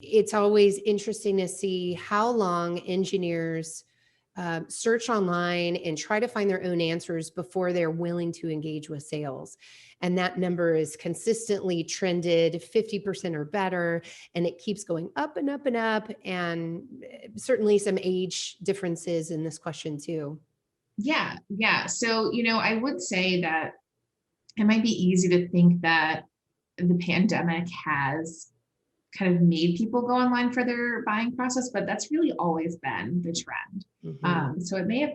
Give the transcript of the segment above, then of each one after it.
It's always interesting to see how long engineers search online and try to find their own answers before they're willing to engage with sales. And that number is consistently trended 50% or better, and it keeps going up and up and up. And certainly some age differences in this question too. Yeah, yeah. So, I would say that it might be easy to think that the pandemic has kind of made people go online for their buying process, but that's really always been the trend. Mhm. So it may have,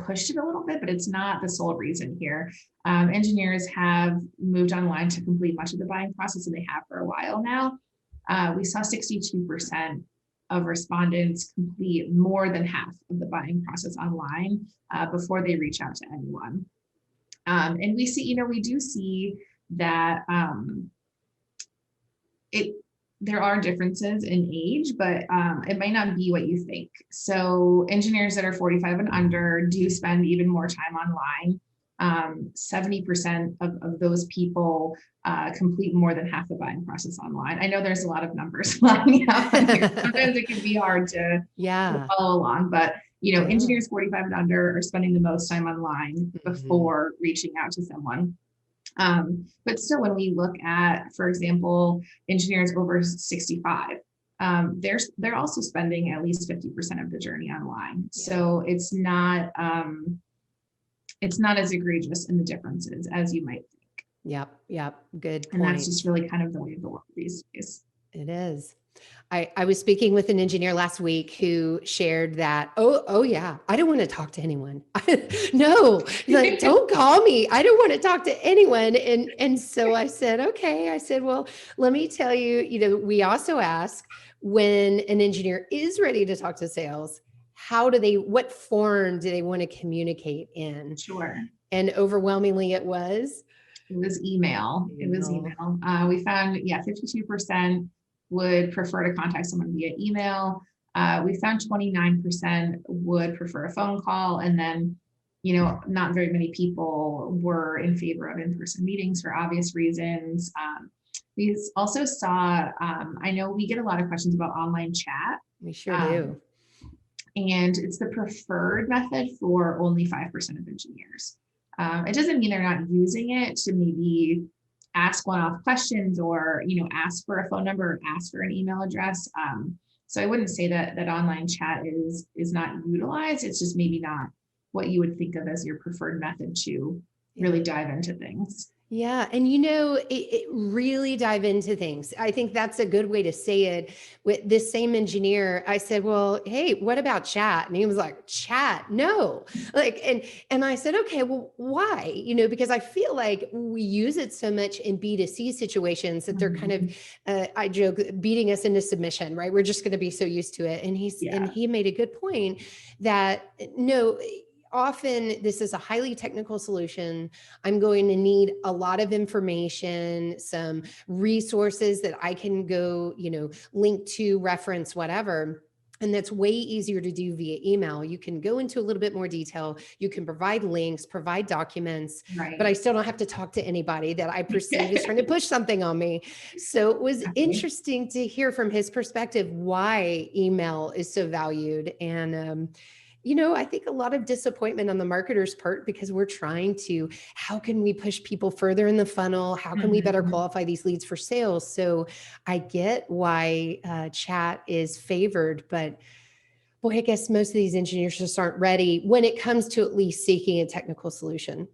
pushed it a little bit, but it's not the sole reason here. Engineers have moved online to complete much of the buying process, and they have for a while now. We saw 62% of respondents complete more than half of the buying process online before they reach out to anyone. And we see, we do see that it there are differences in age, but it might not be what you think. So engineers that are 45 and under do spend even more time online. 70% of those people complete more than half the buying process online. I know there's a lot of numbers flying out here. Sometimes it can be hard to Yeah. follow along, but Yeah. engineers 45 and under are spending the most time online Mhm. before reaching out to someone. But still, when we look at, for example, engineers over 65, they're also spending at least 50% of the journey online. Yeah. So it's not as egregious in the differences as you might think. Yep. Yep. Good And that's just point. really kind of the way of the world these days. It is. I was speaking with an engineer last week who shared that, oh yeah, I don't want to talk to anyone. No, like, don't call me. I don't want to talk to anyone. And so I said, okay. I said, well, let me tell you, we also ask when an engineer is ready to talk to sales, what form do they want to communicate in? Sure. And overwhelmingly it was It was email. It was email. email. We found, yeah, 52% would prefer to contact someone via email. We found 29% would prefer a phone call. And then, not very many people were in favor of in-person meetings for obvious reasons. We also saw, I know we get a lot of questions about online chat. We sure Um, do. and it's the preferred method for only 5% of engineers. It doesn't mean they're not using it to maybe ask one-off questions or ask for a phone number or ask for an email address. So I wouldn't say that online chat is not utilized. It's just maybe not what you would think of as your preferred method to Yeah. really dive into things. Yeah. And it really dive into things. I think that's a good way to say it. With this same engineer, I said, well, hey, what about chat? And he was like, chat? No. Like, and I said, okay, well, why? Because I feel like we use it so much in B2C situations that they're kind of, Mhm. I joke, beating us into submission, right? We're just going to be so used to it. And Yeah. he made a good point that no, often this is a highly technical solution. I'm going to need a lot of information, some resources that I can go, link to, reference, whatever. And that's way easier to do via email. You can go into a little bit more detail. You can provide links, provide documents, but I Right. still don't have to talk to anybody that I perceive is trying to push something on me. So it was Exactly. interesting to hear from his perspective why email is so valued. And, I think a lot of disappointment on the marketer's part because we're trying to, how can we push people further in the funnel? How can we better Mhm. qualify these leads for sales? So I get why chat is favored, but boy, I guess most of these engineers just aren't ready when it comes to at least seeking a technical solution.